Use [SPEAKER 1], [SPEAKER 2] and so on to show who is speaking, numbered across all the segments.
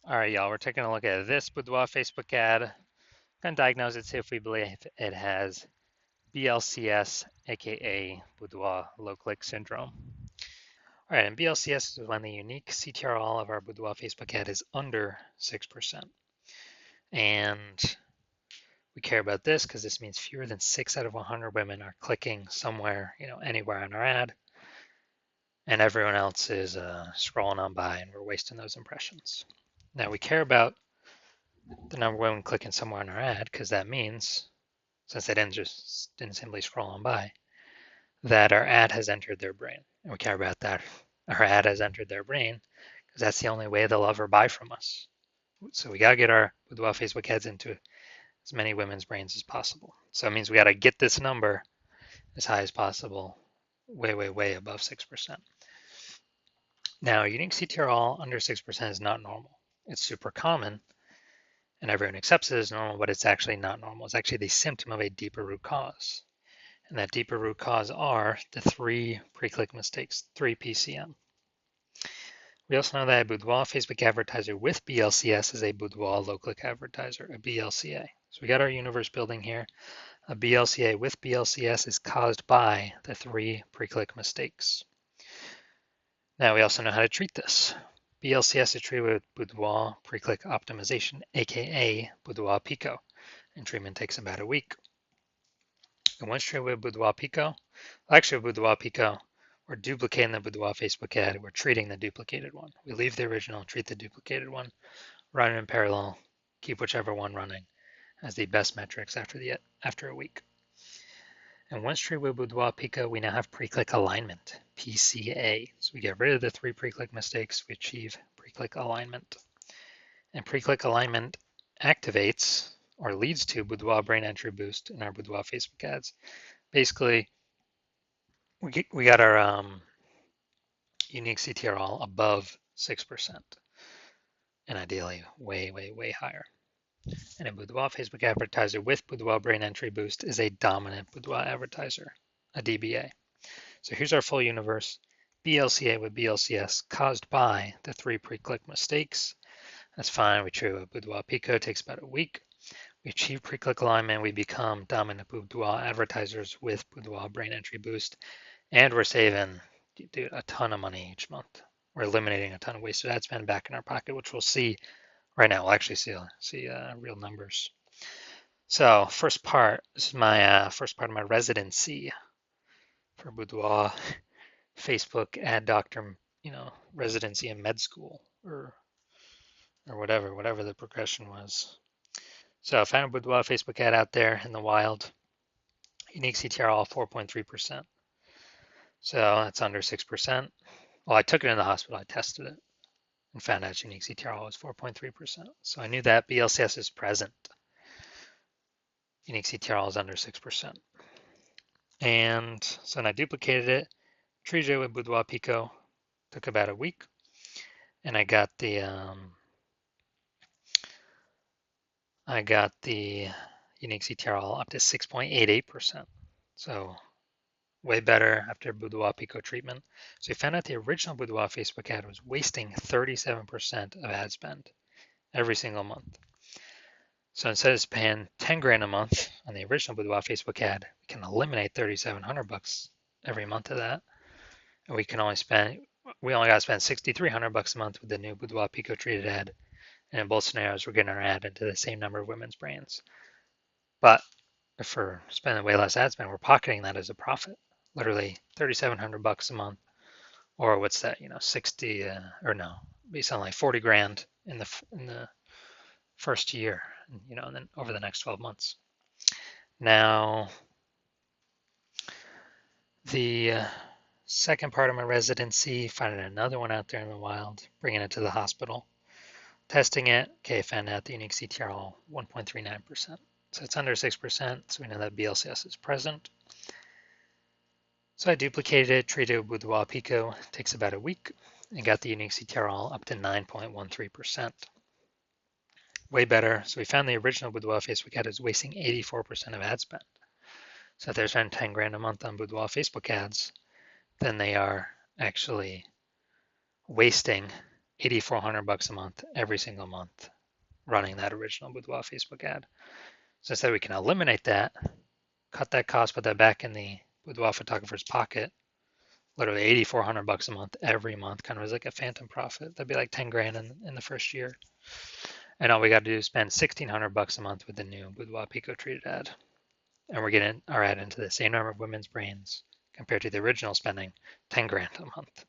[SPEAKER 1] All right, y'all, we're taking a look at this Boudoir Facebook ad. Gonna diagnose it, see if we believe it has BLCS, aka Boudoir low click syndrome. All right, and BLCS is when the unique CTRL of our Boudoir Facebook ad is under 6%. And we care about this because this means fewer than 6 out of 100 women are clicking somewhere, anywhere on our ad, and everyone else is scrolling on by and we're wasting those impressions. Now we care about the number of women clicking somewhere on our ad because that means, since they didn't simply scroll on by, that our ad has entered their brain. And we care about that. Our ad has entered their brain because that's the only way they'll ever buy from us. So we got to get our Boudoir Facebook ads into as many women's brains as possible. So it means we got to get this number as high as possible, way, way, way above 6%. Now, unique CTRL under 6% is not normal. It's super common, and everyone accepts it as normal, but it's actually not normal. It's actually the symptom of a deeper root cause. And that deeper root cause are the 3 pre-click mistakes, 3 PCM. We also know that a Boudoir Facebook advertiser with BLCS is a Boudoir low-click advertiser, a BLCA. So we got our universe building here. A BLCA with BLCS is caused by the 3 pre-click mistakes. Now we also know how to treat this. BLCS is treated with Boudoir pre-click optimization, aka Boudoir Pico, and treatment takes about a week. And once treated with Boudoir Pico, actually with Boudoir Pico, we're duplicating the Boudoir Facebook ad, we're treating the duplicated one. We leave the original, treat the duplicated one, run it in parallel, keep whichever one running as the best metrics after a week. And once treated with Boudoir Pico, we now have pre-click alignment, PCA. So we get rid of the 3 pre-click mistakes, we achieve pre-click alignment. And pre-click alignment activates or leads to Boudoir brain entry boost in our Boudoir Facebook ads. Basically, we got our unique CTRL above 6%, and ideally way, way, way higher. And a Boudoir Facebook advertiser with Boudoir brain entry boost is a dominant Boudoir advertiser, a DBA. So here's our full universe. BLCA with BLCS caused by the 3 pre-click mistakes. That's fine. We treat a Boudoir Pico, takes about a week. We achieve pre-click alignment. We become dominant Boudoir advertisers with Boudoir brain entry boost. And we're saving a ton of money each month. We're eliminating a ton of wasted ad spend back in our pocket, which we'll see right now. We'll actually see real numbers. So first part, this is my first part of my residency for Boudoir Facebook ad doctor, residency in med school or whatever the progression was. So I found a Boudoir Facebook ad out there in the wild. Unique CTRL 4.3%. So that's under 6%. Well, I took it in the hospital, I tested it, and found out unique CTRL was 4.3%. So I knew that BLCS is present. Unique CTRL is under 6%. And so then I duplicated it, treated it with Boudoir Pico, took about a week, and I got the unique CTRL up to 6.88%. So way better after Boudoir Pico treatment. So we found out the original Boudoir Facebook ad was wasting 37% of ad spend every single month. So instead of paying 10 grand a month on the original Boudoir Facebook ad, we can eliminate 3,700 bucks every month of that. And we only got to spend 6,300 bucks a month with the new Boudoir Pico treated ad. And in both scenarios, we're getting our ad into the same number of women's brains. But if we're spending way less ad spend, we're pocketing that as a profit. Literally 3,700 bucks a month, or what's that? 60 or no, be something like 40 grand in the first year, and then over the next 12 months. Now, the second part of my residency, finding another one out there in the wild, bringing it to the hospital, testing it. Okay, found out the unique CTRL 1.39%. So it's under 6%, so we know that BLCS is present. So I duplicated it, treated it with Boudoir Pico, takes about a week, and got the unique CTRL up to 9.13%. Way better. So we found the original Boudoir Facebook ad is wasting 84% of ad spend. So if they're spending 10 grand a month on Boudoir Facebook ads, then they are actually wasting $8,400 a month every single month running that original Boudoir Facebook ad. So instead we can eliminate that, cut that cost, put that back in the Boudoir photographer's pocket, literally $8,400 a month every month, kind of as like a phantom profit. That'd be like 10 grand in the first year. And all we got to do is spend $1,600 a month with the new Boudoir Pico treated ad. And we're getting our ad into the same number of women's brains compared to the original spending 10 grand a month.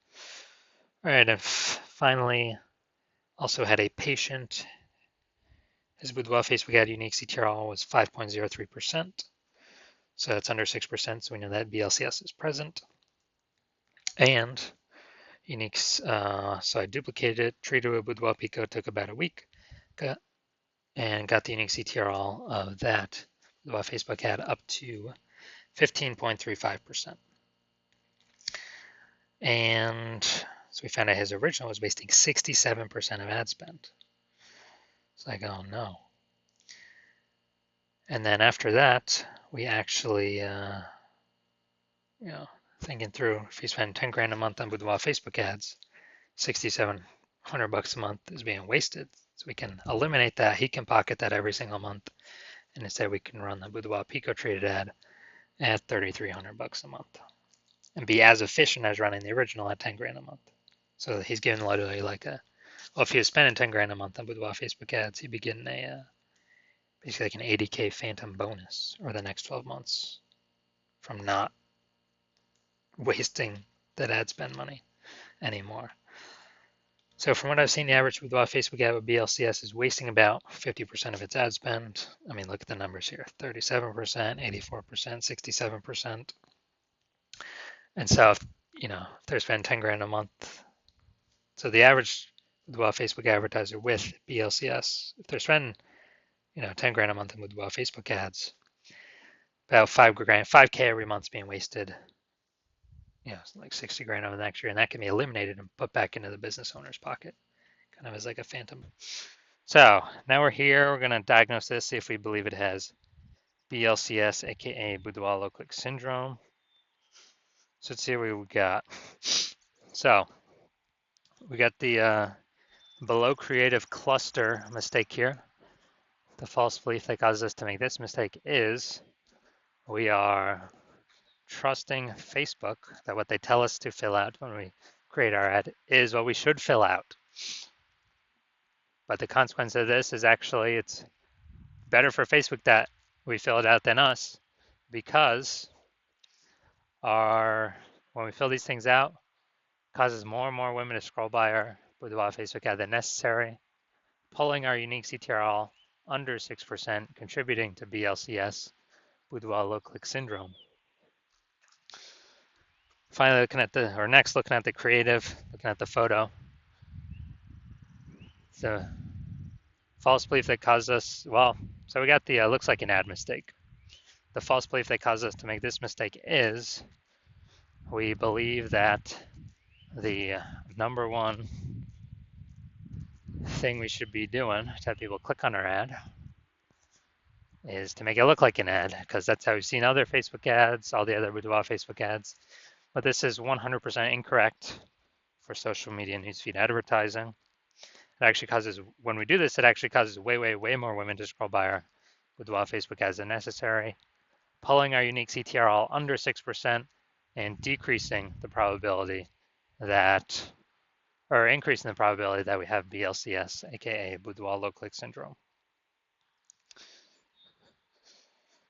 [SPEAKER 1] All right, and finally, also had a patient. His Boudoir Facebook ad unique CTRL was 5.03%. So that's under 6%, so we know that BLCS is present. And uniques, so I duplicated it, treated with Boudoir Pico, took about a week, and got the unique CTRL of that Boudoir Facebook ad up to 15.35%. And so we found out his original was wasting 67% of ad spend. It's like, oh no. And then after that, we actually, thinking through, if you spend 10 grand a month on Boudoir Facebook ads, $6,700 a month is being wasted. So we can eliminate that. He can pocket that every single month. And instead we can run the Boudoir Pico treated ad at $3,300 a month and be as efficient as running the original at 10 grand a month. So he's getting literally like if he was spending 10 grand a month on Boudoir Facebook ads, he'd be getting basically like an 80K phantom bonus over the next 12 months from not wasting that ad spend money anymore. So from what I've seen, the average Boudoir Facebook ad with BLCS is wasting about 50% of its ad spend. I mean, look at the numbers here, 37%, 84%, 67%. And so, if they're spending 10 grand a month, so the average Boudoir Facebook advertiser with BLCS, if they're spending, 10 grand a month in Boudoir Facebook ads, about 5K every month is being wasted, like 60 grand over the next year, and that can be eliminated and put back into the business owner's pocket, kind of as like a phantom. So now we're here, we're gonna diagnose this, see if we believe it has BLCS, aka Boudoir low click syndrome. So let's see what we got. So we got the below creative cluster mistake here. The false belief that causes us to make this mistake is we are trusting Facebook that what they tell us to fill out when we create our ad is what we should fill out. But the consequence of this is actually it's better for Facebook that we fill it out than us, because when we fill these things out, it causes more and more women to scroll by our Boudoir Facebook ad than necessary, pulling our unique CTRL under 6%, contributing to BLCS, Boudoir low click syndrome. Finally, looking at the creative, looking at the photo. The false belief that caused us, so we got the looks like an ad mistake. The false belief that caused us to make this mistake is we believe that the number one thing we should be doing to have people click on our ad is to make it look like an ad, because that's how we've seen other Facebook ads, all the other Boudoir Facebook ads. But this is 100% incorrect for social media newsfeed advertising. It actually causes, when we do this, it actually causes way, way, way more women to scroll by our Boudoir Facebook ads than necessary, pulling our unique CTRL under 6% and decreasing the probability that, or increasing the probability that we have BLCS, aka Boudoir low click syndrome.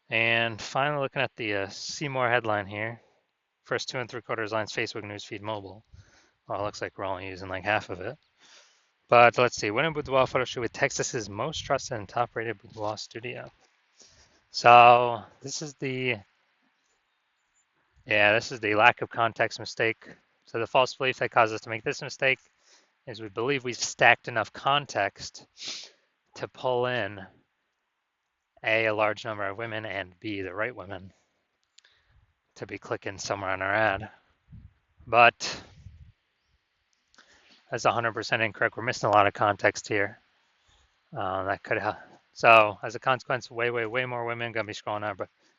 [SPEAKER 1] And finally, looking at the see more headline here, first 2 3/4 lines, Facebook newsfeed mobile. Well, it looks like we're only using like half of it. But let's see, when a Boudoir photo shoot with Texas's most trusted and top rated Boudoir studio. So this is the lack of context mistake. So the false belief that caused us to make this mistake is we believe we've stacked enough context to pull in A, a large number of women, and B, the right women to be clicking somewhere on our ad. But that's 100% incorrect. We're missing a lot of context here. That could help. So as a consequence, way, way, way more women going to be scrolling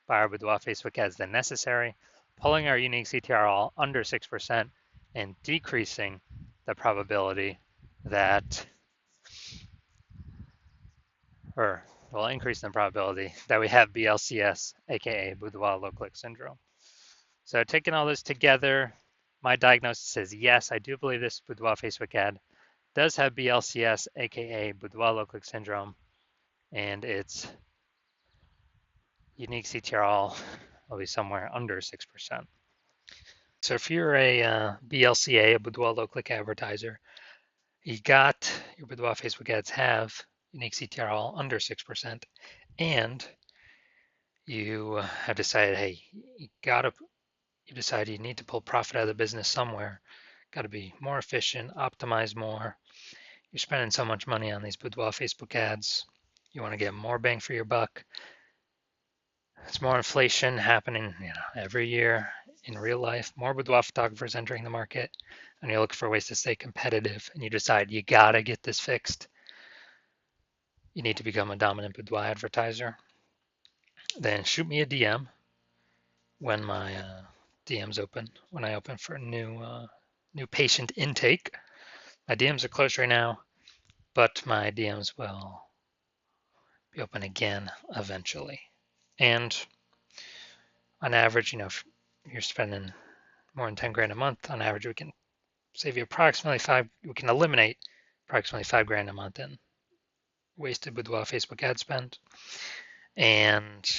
[SPEAKER 1] by our Boudoir Facebook ads than necessary, pulling our unique CTRL under 6% and decreasing the probability that, or will increase the probability that we have BLCS, aka Boudoir low click syndrome. So taking all this together, my diagnosis is yes, I do believe this Boudoir Facebook ad does have BLCS, aka Boudoir low click syndrome, and its unique CTRL will be somewhere under 6%. So if you're a BLCA, a Boudoir low click advertiser, you got your Boudoir Facebook ads have unique CTRL under 6%, and you have decided, hey, you decide you need to pull profit out of the business somewhere, got to be more efficient, optimize more. You're spending so much money on these Boudoir Facebook ads. You want to get more bang for your buck. It's more inflation happening, every year in real life. More boudoir photographers entering the market, and you're looking for ways to stay competitive. And you decide you gotta get this fixed. You need to become a dominant boudoir advertiser. Then shoot me a DM when my DMs open. When I open for new patient intake. My DMs are closed right now, but my DMs will be open again eventually. And on average, if you're spending more than 10 grand a month, on average, we can save you we can eliminate approximately 5 grand a month in wasted boudoir Facebook ad spend. And,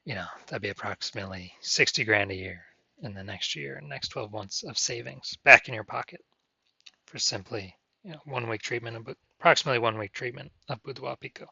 [SPEAKER 1] that'd be approximately 60 grand a year in the next year and next 12 months of savings back in your pocket for simply, 1 week treatment, approximately 1 week treatment of Boudoir Pico.